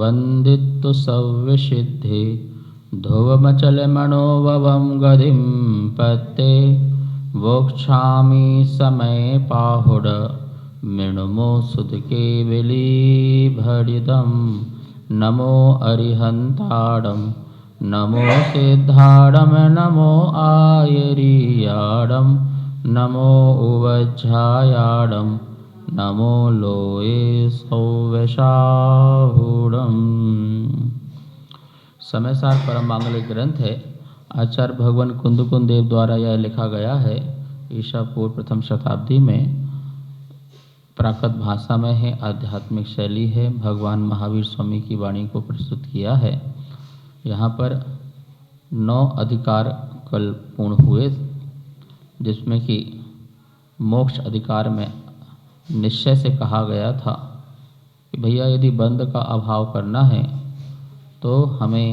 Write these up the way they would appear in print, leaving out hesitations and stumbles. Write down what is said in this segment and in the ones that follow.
वंदित्तु सव्यसिद्धि ध्रुवमचलमनोभवं गतिं पत्ते वोक्षामि समय पाहुड मृणुमो सुदके विलीभरिदं नमो अरिहन्ताडं नमो सिद्धाडं नमो आयरीयाडं नमो उवज्झायाडं नमो लोये सौवशाहुडम। समयसार परम मांगलिक ग्रंथ है। आचार्य भगवान कुंदकुंद देव द्वारा यह लिखा गया है। ईसा पूर्व प्रथम शताब्दी में प्राकृत भाषा में है, आध्यात्मिक शैली है। भगवान महावीर स्वामी की वाणी को प्रस्तुत किया है। यहाँ पर 9 अधिकार कल पूर्ण हुए, जिसमें कि मोक्ष अधिकार में निश्चय से कहा गया था कि भैया यदि बंध का अभाव करना है तो हमें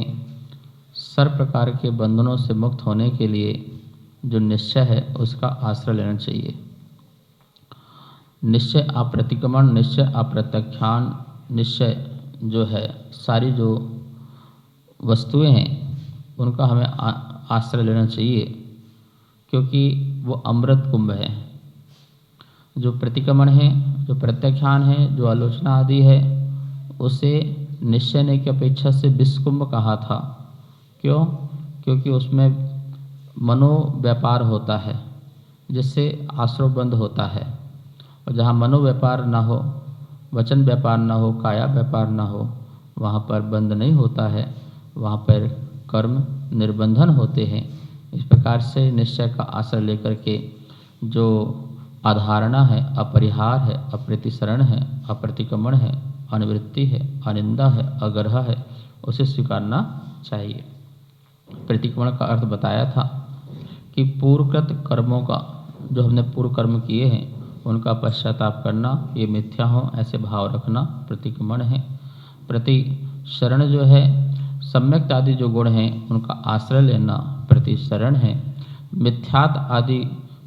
सर्व प्रकार के बंधनों से मुक्त होने के लिए जो निश्चय है उसका आश्रय लेना चाहिए। निश्चय अप्रतिक्रमण, निश्चय अप्रत्याख्यान, निश्चय जो है सारी जो वस्तुएं हैं उनका हमें आश्रय लेना चाहिए, क्योंकि वो अमृत कुंभ है। जो प्रतिक्रमण है, जो प्रत्याख्यान है, जो आलोचना आदि है, उसे निश्चय ने की अपेक्षा से विषकुंभ कहा था। क्यों? क्योंकि उसमें मनो व्यापार होता है, जिससे आश्रव बंद होता है। और जहाँ मनो व्यापार ना हो, वचन व्यापार ना हो, काया व्यापार ना हो, वहाँ पर बंद नहीं होता है, वहाँ पर कर्म निर्बंधन होते हैं। इस प्रकार से निश्चय का आश्रय लेकर के जो आधारणा है, अपरिहार है, अप्रतिसरण है, अप्रतिक्रमण है, अनिवृत्ति है, अनिंदा है, अग्रह है, उसे स्वीकारना चाहिए। प्रतिक्रमण का अर्थ बताया था कि पूर्वकृत कर्मों का, जो हमने पूर्व कर्म किए हैं उनका पश्चाताप करना, ये मिथ्या हो ऐसे भाव रखना प्रतिक्रमण है। प्रतिशरण जो है, सम्यक्त आदि जो गुण हैं उनका आश्रय लेना प्रतिशरण है। मिथ्यात आदि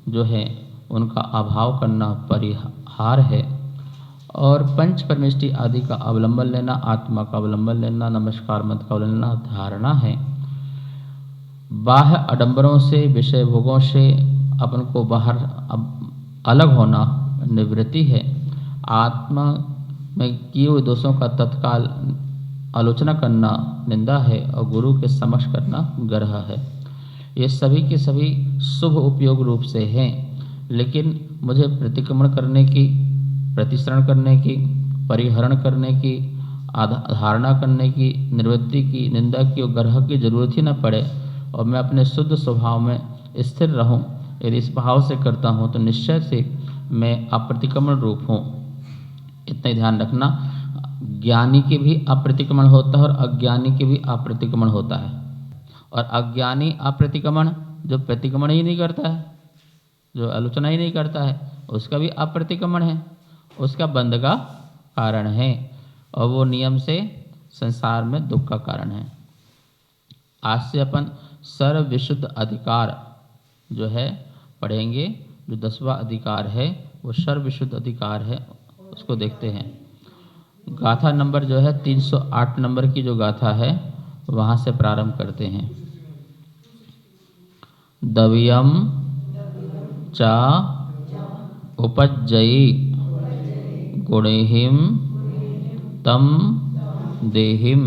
जो है उनका अभाव करना परिहार है। और पंच परमेष्टि आदि का अवलंबन लेना, आत्मा का अवलंबन लेना, नमस्कार मत का अवलंबन लेना धारणा है। बाह्य आडंबरों से, विषय भोगों से अपन को बाहर अलग होना निवृत्ति है। आत्मा में किए हुए दोषों का तत्काल आलोचना करना निंदा है, और गुरु के समक्ष करना गर्ह है। ये सभी के सभी शुभ उपयोग रूप से हैं, लेकिन मुझे प्रतिक्रमण करने की, प्रतिसरण करने की, परिहरण करने की, धारणा करने की, निवृत्ति की, निंदा की और गर्ह की जरूरत ही न पड़े, और मैं अपने शुद्ध स्वभाव में स्थिर रहूं। यदि इस भाव से करता हूं तो निश्चय से मैं अप्रतिक्रमण रूप हूं। इतना ही ध्यान रखना। ज्ञानी के भी अप्रतिक्रमण होता है और अज्ञानी के भी अप्रतिक्रमण होता है। और अज्ञानी अप्रतिक्रमण जो प्रतिक्रमण ही नहीं करता है, जो आलोचना ही नहीं करता है, उसका भी अप्रतिक्रमण है, उसका बंध का कारण है, और वो नियम से संसार में दुख का कारण है। आज से अपन सर्व विशुद्ध अधिकार जो है पढ़ेंगे। जो 10वां अधिकार है वो सर्व विशुद्ध अधिकार है, उसको देखते हैं। गाथा नंबर जो है 308 नंबर की जो गाथा है वहाँ से प्रारंभ करते हैं। दव्यम चा उपज्जयी गुणेहिम तम देहिम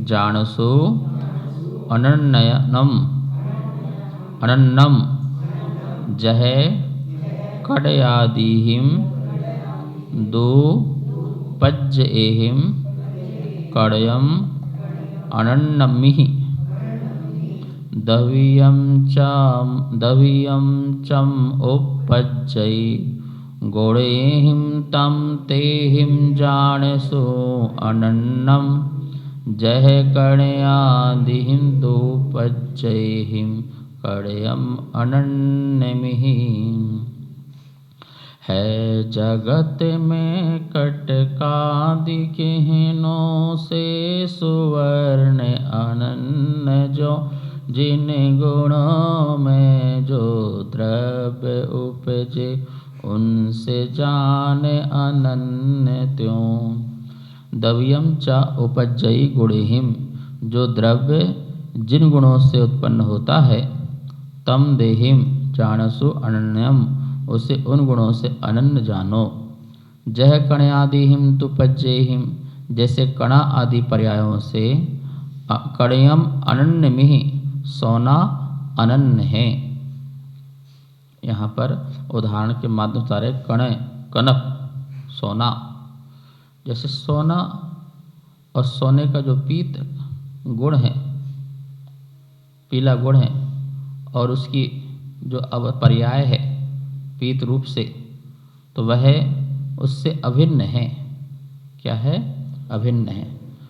जानसु अनन्नम जहे कड़यादिहिम दो पज्जेहिम कड़यम अनन्नमिहि दवियम चम उपज्जयी गोड़ेहिम तम तेहिम जानसो अनन्नम जह कड़यादिहिम दो पज्जेहिम कड़यम अनन्नमिहि। है जगत में कटकादि किन्हों से सुवर्ण अनन्य जो जिन गुणों में जो द्रव्य उपजे उनसे जान अनन्य त्यों। द्रव्यम च उपजयी गुणेहिम, जो द्रव्य जिन गुणों से उत्पन्न होता है, तम देहिम जानसु अनन्यम, उसे उन गुणों से अनन्य जानो। जह कणयादिहिम तुपज्जेहिम, जैसे कणा आदि पर्यायों से कणयम अनन्य में सोना अनन्य है। यहाँ पर उदाहरण के माध्यम से कण कनक सोना, जैसे सोना और सोने का जो पीत गुण है, पीला गुण है, और उसकी जो अब पर्याय है पीत रूप से, तो वह उससे अभिन्न है। क्या है? अभिन्न है।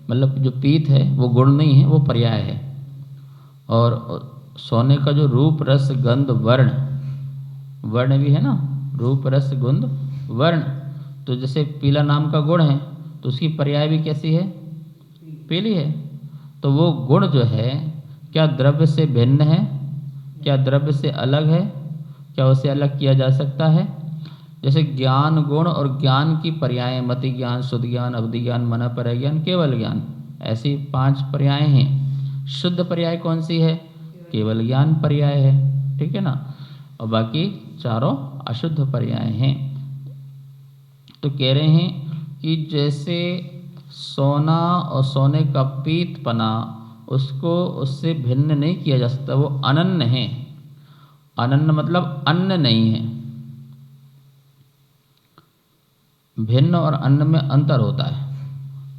मतलब जो पीत है वो गुण नहीं है, वो पर्याय है। और सोने का जो रूप रस गंध वर्ण, वर्ण भी है ना, रूप रस गंध वर्ण, तो जैसे पीला नाम का गुण है तो उसकी पर्याय भी कैसी है? पीली है। तो वो गुण जो है क्या द्रव्य से भिन्न है? क्या द्रव्य से अलग है? क्या उसे अलग किया जा सकता है? जैसे ज्ञान गुण और ज्ञान की पर्याय मति ज्ञान, शुद्ध ज्ञान, अवधि ज्ञान, मन पर ज्ञान, केवल ज्ञान, ऐसी 5 पर्याय हैं। शुद्ध पर्याय कौन सी है? केवल ज्ञान पर्याय है, ठीक है ना, और बाकी चारों अशुद्ध पर्याय हैं। तो कह रहे हैं कि जैसे सोना और सोने का पीतपना, उसको उससे भिन्न नहीं किया जा सकता, वो अनन्य है। अनन्य मतलब अन्य नहीं है। भिन्न और अन्य में अंतर होता है।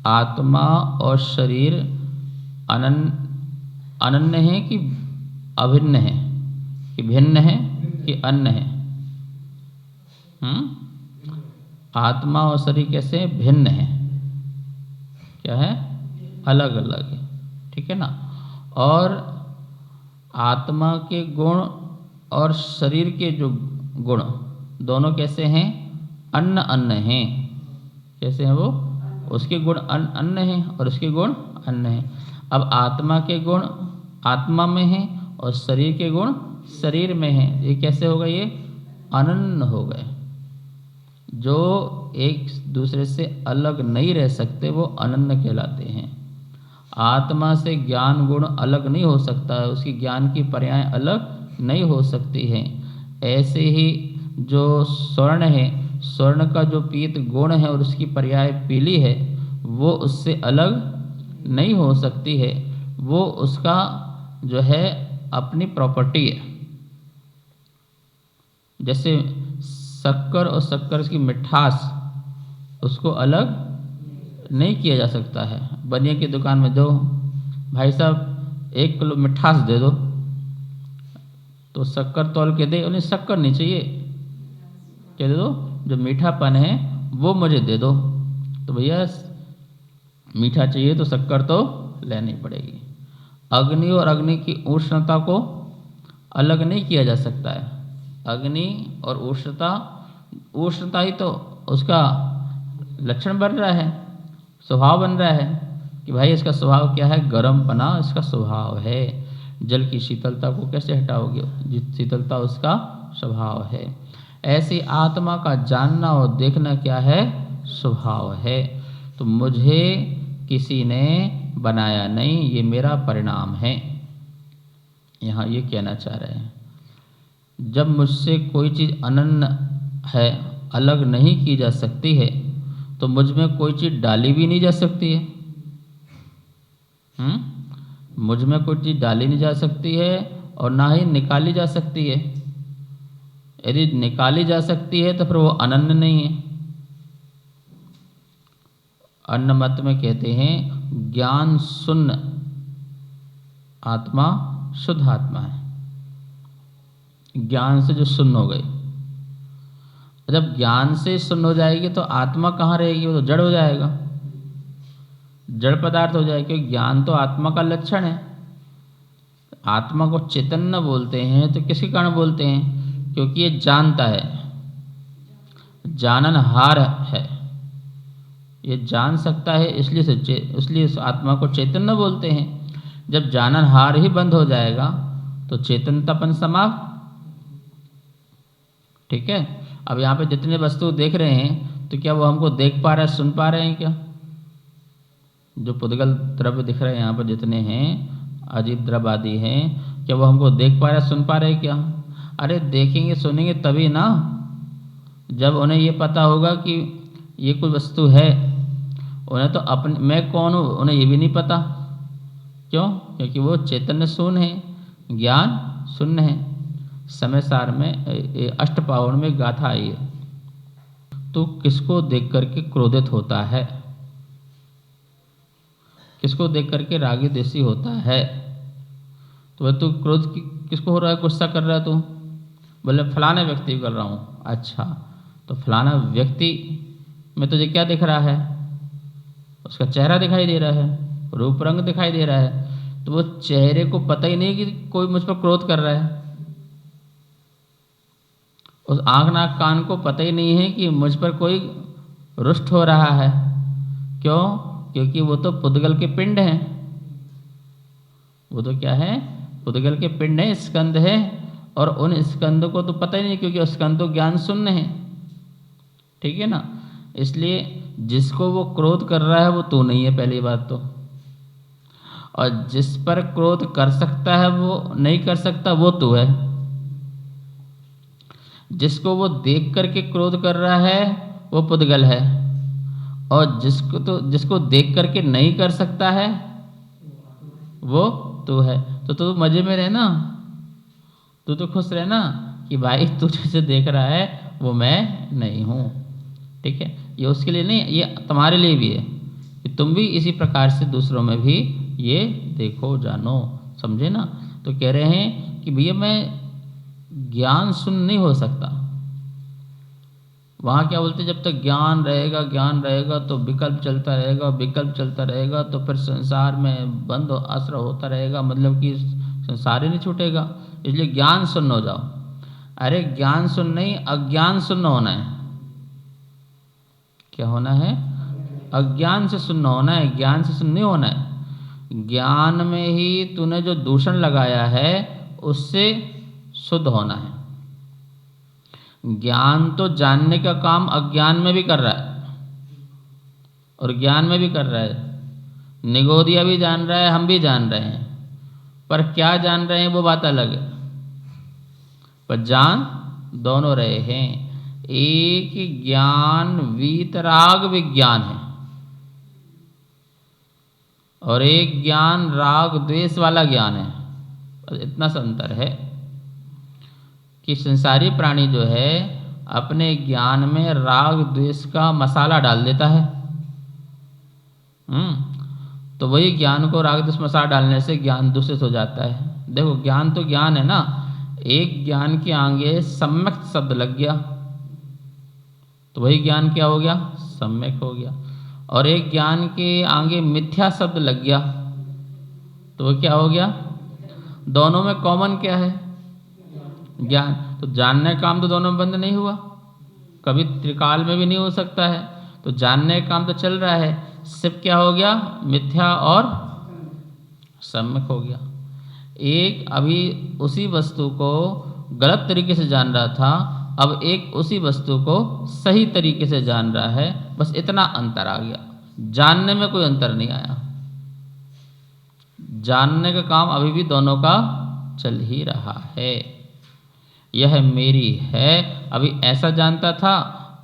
आत्मा और शरीर अनन्य है कि अभिन्न है, कि भिन्न है कि अन्य है? आत्मा और शरीर कैसे भिन्न है? क्या है? अलग अलग है, ठीक है ना। और आत्मा के गुण और शरीर के जो गुण दोनों कैसे हैं? अन्न अन्न हैं। कैसे हैं वो? उसके गुण अन्न हैं और उसके गुण अन्न हैं। अब आत्मा के गुण आत्मा में हैं और शरीर के गुण शरीर में हैं। ये कैसे हो गए? ये अनन्य हो गए। जो एक दूसरे से अलग नहीं रह सकते वो अनन्य कहलाते हैं। आत्मा से ज्ञान गुण अलग नहीं हो सकता है, उसकी ज्ञान की पर्याय अलग नहीं हो सकती हैं। ऐसे ही जो स्वर्ण है, स्वर्ण का जो पीत गुण है और उसकी पर्याय पीली है, वो उससे अलग नहीं हो सकती है। वो उसका जो है अपनी प्रॉपर्टी है। जैसे शक्कर और शक्कर की मिठास, उसको अलग नहीं किया जा सकता है। बनिया की दुकान में दो, भाई साहब 1 किलो मिठास दे दो, तो शक्कर तौल के दे, उन्हें शक्कर नहीं चाहिए, क्या दे दो? जो मीठापन है वो मुझे दे दो। तो भैया मीठा चाहिए तो शक्कर तो लेनी पड़ेगी। अग्नि और अग्नि की उष्णता को अलग नहीं किया जा सकता है। अग्नि और उष्णता ही तो उसका लक्षण बन रहा है, स्वभाव बन रहा है कि भाई इसका स्वभाव क्या है? गर्मपना इसका स्वभाव है। जल की शीतलता को कैसे हटाओगे? जिस शीतलता उसका स्वभाव है। ऐसी आत्मा का जानना और देखना क्या है? स्वभाव है। तो मुझे किसी ने बनाया नहीं, ये मेरा परिणाम है। यहाँ ये कहना चाह रहे हैं, जब मुझसे कोई चीज़ अनन्य है, अलग नहीं की जा सकती है, तो मुझ में कोई चीज़ डाली भी नहीं जा सकती है। मुझ में कोई चीज़ डाली नहीं जा सकती है और ना ही निकाली जा सकती है। यदि निकाली जा सकती है तो फिर वो अनन्य नहीं है। अन्य मत में कहते हैं ज्ञान शून्य आत्मा शुद्ध आत्मा है। ज्ञान से जो शून्य हो गई, जब ज्ञान से शून्य हो जाएगी तो आत्मा कहाँ रहेगी? वो तो जड़ हो जाएगा, जड़ पदार्थ हो जाएगा। क्योंकि ज्ञान तो आत्मा का लक्षण है। आत्मा को चैतन्य बोलते हैं तो किसके कारण बोलते हैं? क्योंकि ये जानता है, जाननहार है, ये जान सकता है, इसलिए इस आत्मा को चैतन्य बोलते हैं। जब जाननहार ही बंद हो जाएगा तो चेतनतापन समाप्त। ठीक है। अब यहाँ पे जितने वस्तु देख रहे हैं तो क्या वो हमको देख पा रहे हैं, सुन पा रहे हैं क्या? जो पुद्गल द्रव्य दिख रहे हैं यहाँ पर जितने हैं, अजीब द्रव्य आदि हैं, क्या वो हमको देख पा रहे, सुन पा रहे क्या? अरे देखेंगे सुनेंगे तभी ना, जब उन्हें ये पता होगा कि ये कोई वस्तु है। उन्हें तो अपने मैं कौन हूँ उन्हें ये भी नहीं पता। क्यों? क्योंकि वो चैतन्य शून्य है, ज्ञान शून्य है। समय सार में अष्टपावण में गाथा आई है। तो किसको देख करके क्रोधित होता है, किसको देख करके रागी देसी होता है? तो वह तू क्रोध किसको हो रहा है, गुस्सा कर रहा है तू? बोले फलाने व्यक्ति कर रहा हूँ। अच्छा, तो फलाना व्यक्ति में तुझे क्या दिख रहा है? उसका चेहरा दिखाई दे रहा है, रूप रंग दिखाई दे रहा है। तो वो चेहरे को पता ही नहीं कि कोई मुझ पर क्रोध कर रहा है। उस आँख नाक कान को पता ही नहीं है कि मुझ पर कोई रुष्ट हो रहा है। क्यों? क्योंकि वो तो पुद्गल के पिंड हैं। वो तो क्या है? पुद्गल के पिंड है, स्कंद है। और उन स्कंद को तो पता ही नहीं, क्योंकि स्कंद तो ज्ञान शून्य है। ठीक है ना? इसलिए जिसको वो क्रोध कर रहा है वो तू नहीं है, पहली बात तो। और जिस पर क्रोध कर सकता है वो नहीं कर सकता, वो तू है। जिसको वो देख करके क्रोध कर रहा है वो पुद्गल है। और जिसको देख करके नहीं कर सकता है वो तू है। तो तू मजे में रहना, तू तो खुश रहना कि भाई तू जैसे देख रहा है वो मैं नहीं हूँ। ठीक है? ये उसके लिए नहीं, ये तुम्हारे लिए भी है कि तुम भी इसी प्रकार से दूसरों में भी ये देखो, जानो, समझे ना? तो कह रहे हैं कि भैया मैं ज्ञान शून्य नहीं हो सकता। वहाँ क्या बोलते, जब तक ज्ञान रहेगा तो विकल्प चलता रहेगा, विकल्प चलता रहेगा तो फिर संसार में बंद आश्रय होता रहेगा, मतलब कि संसार ही नहीं छूटेगा। इसलिए ज्ञान शून्य हो जाओ। अरे ज्ञान शून्य नहीं, अज्ञान शून्य होना है। क्या होना है? अज्ञान से शून्य होना है, ज्ञान से शून्य नहीं होना है। ज्ञान में ही तूने जो दूषण लगाया है उससे शुद्ध होना है। ज्ञान तो जानने का काम अज्ञान में भी कर रहा है और ज्ञान में भी कर रहा है। निगोदिया भी जान रहा है, हम भी जान रहे हैं, पर क्या जान रहे हैं वो बात अलग है। पर जान दोनों रहे हैं। एक ज्ञान वीतराग विज्ञान है और एक ज्ञान राग द्वेष वाला ज्ञान है। इतना सा अंतर है कि संसारी प्राणी जो है अपने ज्ञान में राग द्वेष का मसाला डाल देता है। तो वही ज्ञान को राग द्वेष मसाला डालने से ज्ञान दूषित हो जाता है। देखो ज्ञान तो ज्ञान है ना, एक ज्ञान के आगे सम्यक शब्द लग गया तो वही ज्ञान क्या हो गया? सम्यक हो गया। और एक ज्ञान के आगे मिथ्या शब्द लग गया तो वो क्या हो गया? दोनों में कॉमन क्या है? ज्ञान। तो जानने का काम तो दोनों में बंद नहीं हुआ, कभी त्रिकाल में भी नहीं हो सकता है। तो जानने का काम तो चल रहा है, सिर्फ क्या हो गया? मिथ्या और सम्यक हो गया। एक अभी उसी वस्तु को गलत तरीके से जान रहा था, अब एक उसी वस्तु को सही तरीके से जान रहा है। बस इतना अंतर आ गया, जानने में कोई अंतर नहीं आया। जानने का काम अभी भी दोनों का चल ही रहा है। यह मेरी है, अभी ऐसा जानता था,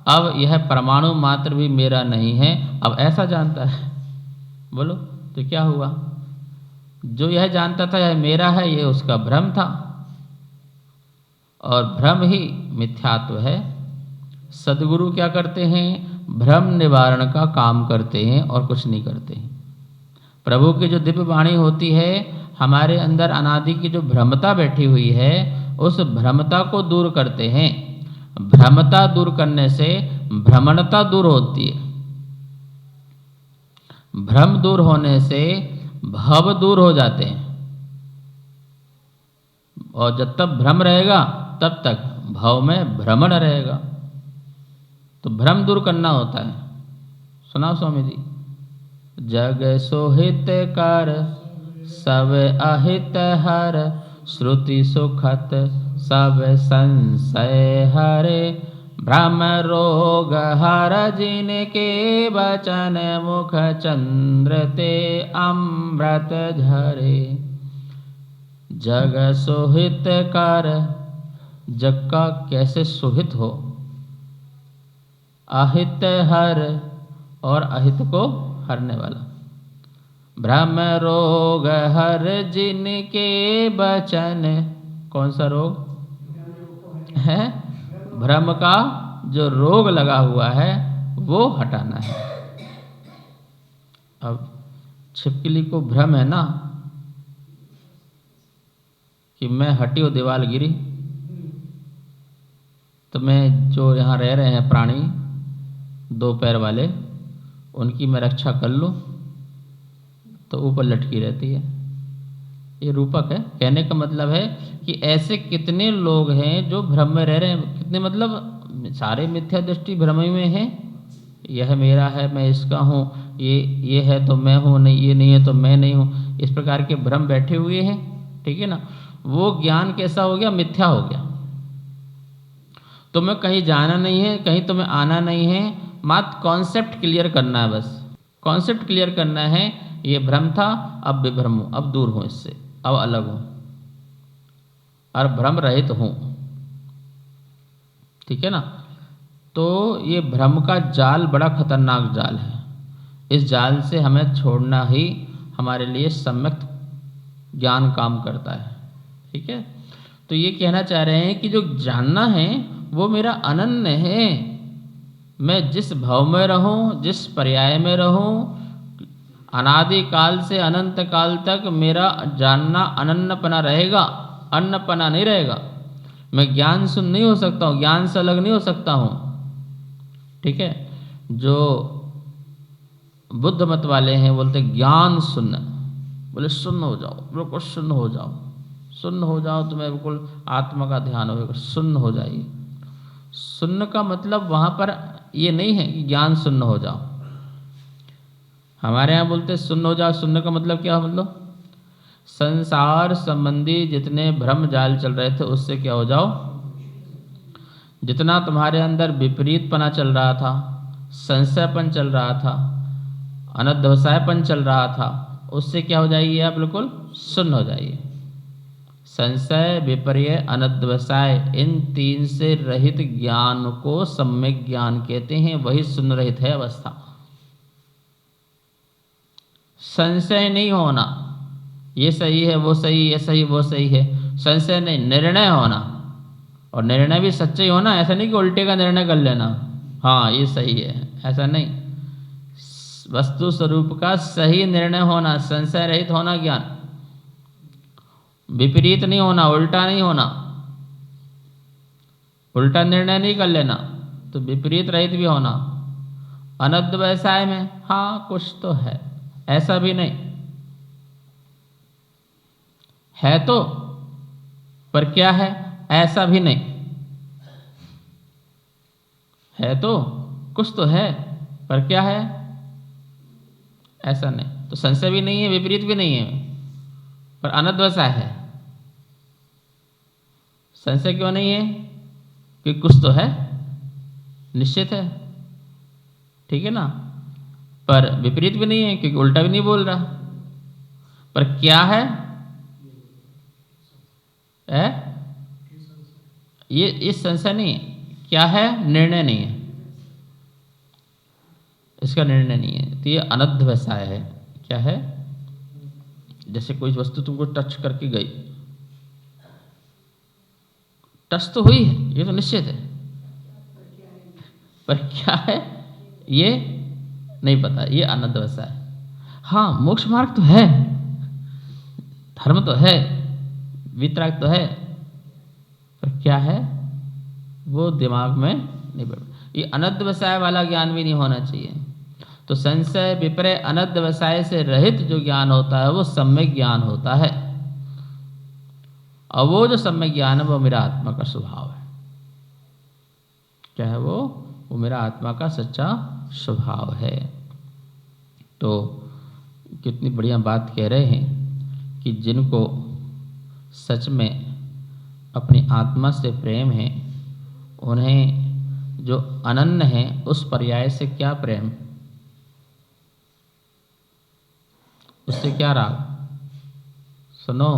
अब यह परमाणु मात्र भी मेरा नहीं है, अब ऐसा जानता है। बोलो तो क्या हुआ? जो यह जानता था यह मेरा है, यह उसका भ्रम था और भ्रम ही मिथ्यात्व है। सद्गुरु क्या करते हैं? भ्रम निवारण का काम करते हैं और कुछ नहीं करते हैं। प्रभु की जो दिव्य वाणी होती है, हमारे अंदर अनादि की जो भ्रमता बैठी हुई है उस भ्रमता को दूर करते हैं। भ्रमता दूर करने से भ्रमणता दूर होती है, भ्रम दूर होने से भव दूर हो जाते हैं। और जब तक भ्रम रहेगा तब तक भव में भ्रमण रहेगा। तो भ्रम दूर करना होता है। सुनाओ स्वामी जी। जग सोहित कर सब अहित हर, श्रुति सुखत सब संशय हरे, भ्रम रोग हर जिनके बचन मुख चंद्र ते अमृत झरे। जग सोहित कर, जग का कैसे सोहित हो, अहित हर और अहित को हरने वाला। भ्रम रोग हर जिनके बचन, कौन सा रोग है? भ्रम का जो रोग लगा हुआ है वो हटाना है। अब छिपकली को भ्रम है ना कि मैं हटी हो दीवार गिरी, तो मैं जो यहाँ रह रहे हैं प्राणी दो पैर वाले, उनकी मैं रक्षा कर लूँ तो ऊपर लटकी रहती है। ये रूपक है। कहने का मतलब है कि ऐसे कितने लोग हैं जो भ्रम में रह रहे हैं। कितने मतलब सारे मिथ्या दृष्टि भ्रम में है। यह मेरा है, मैं इसका हूँ, ये है तो मैं हूँ, नहीं ये नहीं है तो मैं नहीं हूँ, इस प्रकार के भ्रम बैठे हुए हैं। ठीक है ना। वो ज्ञान कैसा हो गया? मिथ्या हो गया। तुम्हें कहीं जाना नहीं है, कहीं तुम्हें आना नहीं है, मात्र कॉन्सेप्ट क्लियर करना है। बस कॉन्सेप्ट क्लियर करना है। ये भ्रम था, अब विभ्रम हूँ, अब दूर हूँ इससे, अब अलग हूँ और भ्रम रहित हूँ। ठीक है ना। तो ये भ्रम का जाल बड़ा खतरनाक जाल है। इस जाल से हमें छोड़ना ही हमारे लिए सम्यक ज्ञान काम करता है। ठीक है। तो ये कहना चाह रहे हैं कि जो जानना है वो मेरा अनन्य है। मैं जिस भाव में रहूं, जिस पर्याय में रहूं, अनादिकाल से अनंत काल तक मेरा जानना अनन्यपना रहेगा, अन्नपना नहीं रहेगा। मैं ज्ञान शून्य नहीं हो सकता हूँ, ज्ञान से अलग नहीं हो सकता हूँ। ठीक है। जो बुद्ध मत वाले हैं बोलते ज्ञान शून्य, बोले शून्य हो जाओ, बिल्कुल शून्य हो जाओ, शून्य हो जाओ, तुम्हें बिल्कुल आत्मा का ध्यान होगा, शून्य हो जाइए। शून्य का मतलब वहाँ पर ये नहीं है कि ज्ञान शून्य हो जाओ। हमारे यहाँ बोलते शून्य हो जाओ। शून्य का मतलब क्या? मतलब संसार संबंधी जितने भ्रम जाल चल रहे थे उससे क्या हो जाओ। जितना तुम्हारे अंदर विपरीतपना चल रहा था, संशयपन चल रहा था, अनध्यवसायपन चल रहा था, उससे क्या हो जाइए आप? बिल्कुल शून्य हो जाइए। संशय, विपर्य, अनध्यवसाय, इन तीन से रहित ज्ञान को सम्यक ज्ञान कहते हैं। वही शून्य रहित है अवस्था। संशय नहीं होना, ये सही है वो सही, ये सही वो सही है, संशय नहीं, निर्णय होना। और निर्णय भी सच्चा ही होना। ऐसा नहीं कि उल्टे का निर्णय कर लेना, हाँ ये सही है, ऐसा नहीं। वस्तु स्वरूप का सही निर्णय होना, संशय रहित होना ज्ञान। विपरीत नहीं होना, उल्टा नहीं होना, उल्टा निर्णय नहीं कर लेना, तो विपरीत रहित भी होना। अनध्यवसाय में हाँ कुछ तो है, ऐसा भी नहीं है तो, पर क्या है ऐसा भी नहीं है, तो कुछ तो है पर क्या है ऐसा नहीं। तो संशय भी नहीं है, विपरीत भी नहीं है, पर अनध्यवसाय है। संशय क्यों नहीं है? कि कुछ तो है, निश्चित है। ठीक है ना। पर विपरीत भी नहीं है क्योंकि उल्टा भी नहीं बोल रहा। पर क्या है? ये इस संशय नहीं है। क्या है? निर्णय नहीं है, इसका निर्णय नहीं है। तो ये अनध्यवसाय है। क्या है? जैसे कोई वस्तु तुमको टच करके गई, टच तो हुई है, ये तो निश्चित है, पर क्या है ये नहीं पता, ये अनध्यवसाय। हाँ मोक्ष मार्ग तो है, धर्म तो है, वितराग तो है, पर क्या है वो दिमाग में नहीं बैठ। ये अनध्यवसाय वाला ज्ञान भी नहीं होना चाहिए। तो संशय, विपर्य, अनध्यवसाय से रहित जो ज्ञान होता है वो सम्यक ज्ञान होता है। और वो जो सम्यक ज्ञान है वो मेरा आत्मा का स्वभाव है। क्या है वो? वो मेरा आत्मा का सच्चा स्वभाव है। तो कितनी बढ़िया बात कह रहे हैं कि जिनको सच में अपनी आत्मा से प्रेम है, उन्हें जो अनन्य है उस पर्याय से क्या प्रेम, उससे क्या राग? सुनो,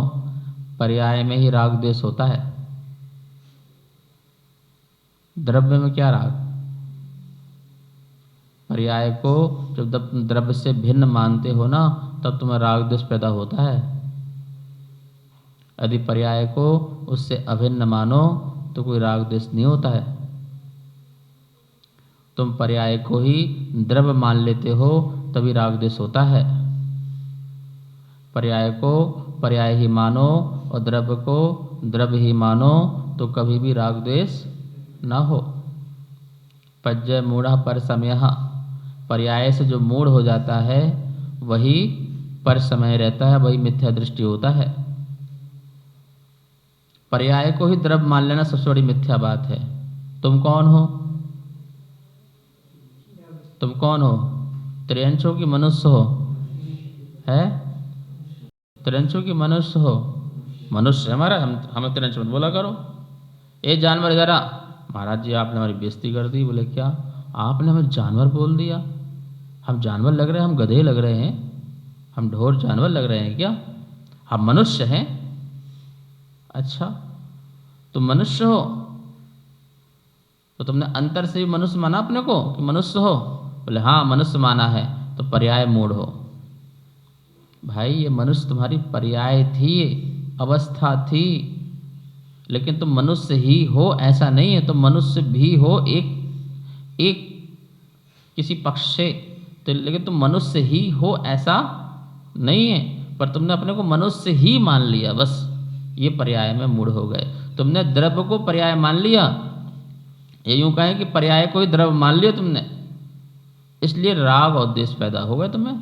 पर्याय में ही राग द्वेष होता है, द्रव्य में क्या राग? पर्याय को जब द्रव्य से भिन्न मानते हो ना, तब तुम्हें राग द्वेष पैदा होता है। यदि पर्याय को उससे अभिन्न मानो तो कोई राग द्वेष नहीं होता है। तुम पर्याय को ही द्रव्य मान लेते हो तभी राग द्वेष होता है। पर्याय को पर्याय ही मानो और द्रव्य को द्रव्य ही मानो तो कभी भी राग द्वेष ना हो। पज्य मूढ़ा पर समय, पर्याय से जो मूढ़ हो जाता है वही पर समय रहता है, वही मिथ्या दृष्टि होता है। पर्याय को ही द्रव्य मान लेना सबसे बड़ी मिथ्या बात है। तुम कौन हो? तुम कौन हो? त्रियंश हो कि मनुष्य हो? है त्रियंश हो कि मनुष्य हो? मनुष्य हमारा, हमें त्रियंश मत बोला करो। ए जानवर इधर आ। महाराज जी आपने हमारी बेइज्जती कर दी। बोले क्या? आपने हमें जानवर बोल दिया? हम जानवर लग रहे हैं? हम गधे लग रहे हैं? हम ढोर जानवर लग रहे हैं क्या? हम मनुष्य हैं? अच्छा, तुम मनुष्य हो तो तुमने अंतर से भी मनुष्य माना अपने को कि मनुष्य हो? बोले हाँ मनुष्य माना है। तो पर्याय मूढ़ हो। भाई ये मनुष्य तुम्हारी पर्याय थी, अवस्था थी, लेकिन तुम मनुष्य ही हो ऐसा नहीं है। तुम मनुष्य भी हो एक किसी पक्ष से, तो लेकिन तुम मनुष्य ही हो ऐसा नहीं है। पर तुमने अपने को मनुष्य ही मान लिया, बस ये पर्याय में मूढ़ हो गए। तुमने द्रव्य को पर्याय मान लिया, ये यूं कहें कि पर्याय को ही द्रव्य मान लिया तुमने, इसलिए राग और द्वेष पैदा हो गए तुम्हें।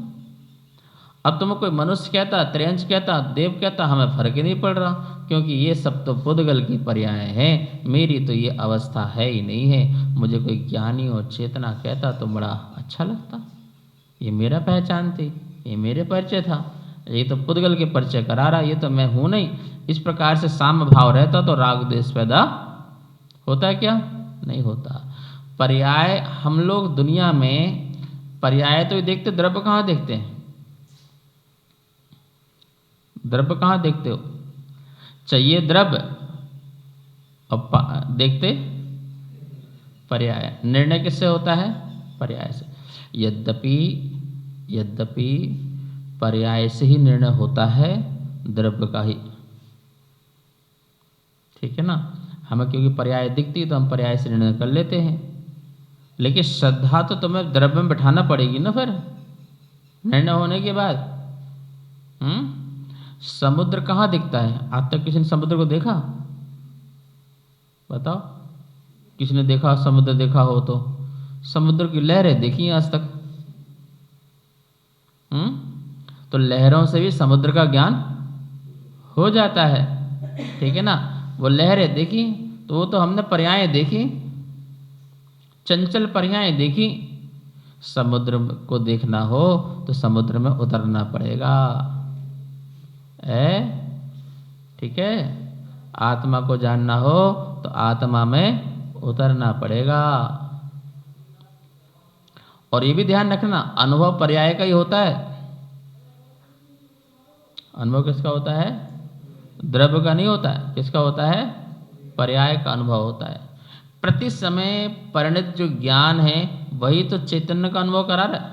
अब तुम्हें कोई मनुष्य कहता, त्रियंश कहता, देव कहता, हमें फर्क ही नहीं पड़ रहा, क्योंकि ये सब तो पुद्गल की पर्याय हैं। मेरी तो ये अवस्था है ही नहीं है। मुझे कोई ज्ञानी और चेतना कहता तो बड़ा अच्छा लगता, ये मेरा पहचान थी, ये मेरे परिचय था। ये तो पुद्गल के परिचय करा रहा, ये तो मैं हूँ नहीं। इस प्रकार से साम्य भाव रहता तो राग द्वेष पैदा होता है क्या? नहीं होता। पर्याय हम लोग दुनिया में पर्याय तो देखते, द्रव्य कहाँ देखते हैं? द्रव्य कहाँ देखते हो? चाहिए द्रव्य और देखते पर्याय। निर्णय किससे होता है? पर्याय से। यद्यपि पर्याय से ही निर्णय होता है, द्रव्य का ही। ठीक है ना? हमें क्योंकि पर्याय दिखती तो हम पर्याय से निर्णय कर लेते हैं, लेकिन श्रद्धा तो तुम्हें द्रव्य में बैठाना पड़ेगी ना फिर निर्णय होने के बाद। समुद्र कहाँ दिखता है? आज तक किसी ने समुद्र को देखा? बताओ, किसी ने देखा समुद्र? देखा हो तो समुद्र की लहरें देखी आज तक? तो लहरों से भी समुद्र का ज्ञान हो जाता है। ठीक है ना? वो लहरें देखी तो वो तो हमने पर्याय देखी, चंचल पर्याय देखी। समुद्र को देखना हो तो समुद्र में उतरना पड़ेगा। ठीक है? आत्मा को जानना हो तो आत्मा में उतरना पड़ेगा। और ये भी ध्यान रखना, अनुभव पर्याय का ही होता है। अनुभव किसका होता है? द्रव्य का नहीं होता है। किसका होता है? पर्याय का अनुभव होता है। प्रति समय परिणत जो ज्ञान है वही तो चैतन्य का अनुभव करा रहा है।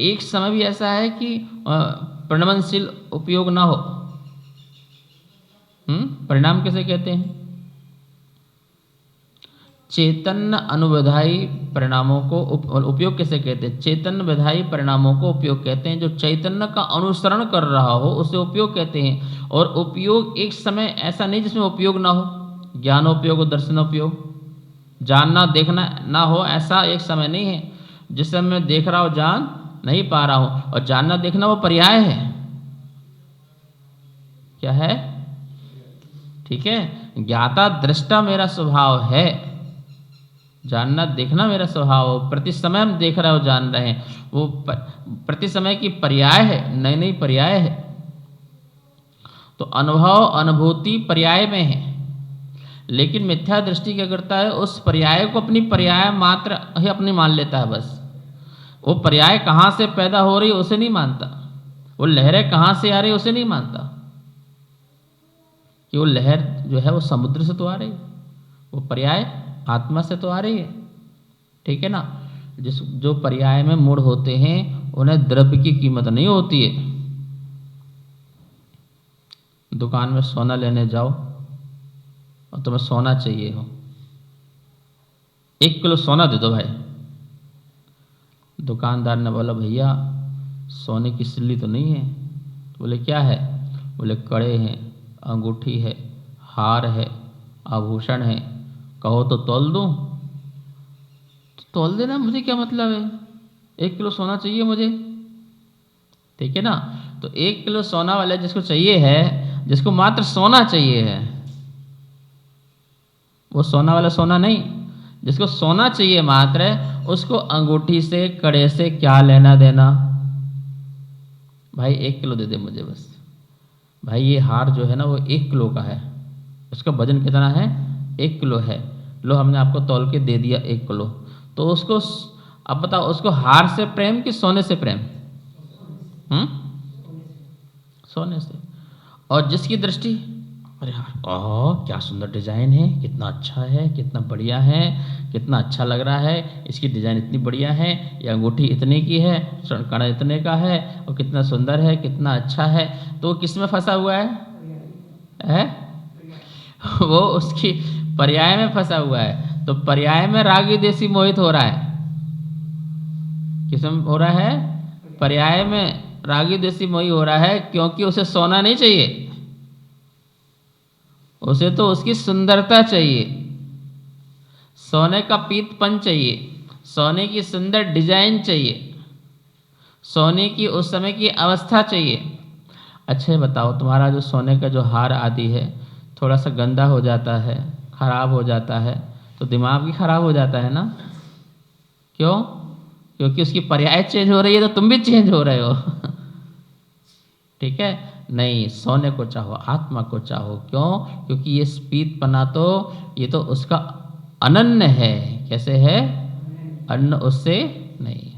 एक समय भी ऐसा है कि परिणमनशील उपयोग ना हो। परिणाम किसे कहते हैं? चैतन्य अनुविधायी परिणामों को उपयोग किसे कहते हैं? चैतन्य विधायी परिणामों को उपयोग कहते हैं। जो चैतन्य का अनुसरण कर रहा हो उसे उपयोग कहते हैं। और उपयोग एक समय ऐसा नहीं जिसमें उपयोग ना हो। ज्ञानोपयोग और दर्शनोपयोग, जानना देखना ना हो, ऐसा एक समय नहीं है जिस समय मैं देख रहा हूँ जान नहीं पा रहा हूँ। और जानना देखना वो पर्याय है। क्या है? ठीक है? ज्ञाता दृष्टा मेरा स्वभाव है, जानना देखना मेरा स्वभाव हो। प्रति समय हम देख रहे हो, जान रहे हैं, वो प्रति समय की पर्याय है, नई नई पर्याय है। तो अनुभव अनुभूति पर्याय में है, लेकिन मिथ्या दृष्टि क्या करता है, उस पर्याय को अपनी पर्याय मात्र ही अपनी मान लेता है बस। वो पर्याय कहाँ से पैदा हो रही है उसे नहीं मानता, वो लहरें कहाँ से आ रही है उसे नहीं मानता कि वो लहर जो है वो समुद्र से तो आ रही है, वो पर्याय आत्मा से तो आ रही है। ठीक है ना। जो पर्याय में मूढ़ होते हैं उन्हें द्रव्य की कीमत नहीं होती है। दुकान में सोना लेने जाओ और तुम्हें सोना चाहिए हो, 1 किलो सोना दे दो भाई। दुकानदार ने बोला भैया सोने की सिल्ली तो नहीं है। तो बोले क्या है? बोले कड़े हैं, अंगूठी है, हार है, आभूषण है, कहो तो तौल दूं। तो तौल देना, मुझे क्या मतलब है, 1 किलो सोना चाहिए मुझे। ठीक है ना। तो 1 किलो सोना वाले जिसको चाहिए है, जिसको मात्र सोना चाहिए है, वो सोना वाला सोना नहीं, जिसको सोना चाहिए मात्र, उसको अंगूठी से कड़े से क्या लेना देना। भाई 1 किलो दे दे मुझे बस। भाई ये हार जो है ना वो 1 किलो का है, उसका वजन कितना है, 1 किलो है। लो हमने आपको तौल के दे दिया 1 किलो। तो उसको अब बताओ, उसको हार से प्रेम कि सोने से प्रेम? सोने से। और जिसकी दृष्टि, अरे यार क्या सुंदर डिजाइन है, कितना अच्छा है, कितना बढ़िया है, कितना अच्छा लग रहा है, इसकी डिजाइन इतनी बढ़िया है, ये अंगूठी इतने की है, कड़ा इतने का है, और कितना सुंदर है, कितना अच्छा है। तो वो किस में फंसा हुआ है? वो उसकी पर्याय में फंसा हुआ है। तो पर्याय में रागी देसी मोहित हो रहा है। किस में हो रहा है? पर्याय में रागी देसी मोही हो रहा है, क्योंकि उसे सोना नहीं चाहिए, उसे तो उसकी सुंदरता चाहिए, सोने का पीतपन चाहिए, सोने की सुंदर डिजाइन चाहिए, सोने की उस समय की अवस्था चाहिए। अच्छा बताओ, तुम्हारा जो सोने का जो हार आदि है थोड़ा सा गंदा हो जाता है, खराब हो जाता है, तो दिमाग भी खराब हो जाता है ना। क्यों? क्योंकि उसकी पर्याय चेंज हो रही है, तो तुम भी चेंज हो रहे हो। ठीक है। नहीं, सोने को चाहो, आत्मा को चाहो। क्यों? क्योंकि ये स्पीतपना तो ये तो उसका अनन्य है। कैसे है? अन्न उससे नहीं।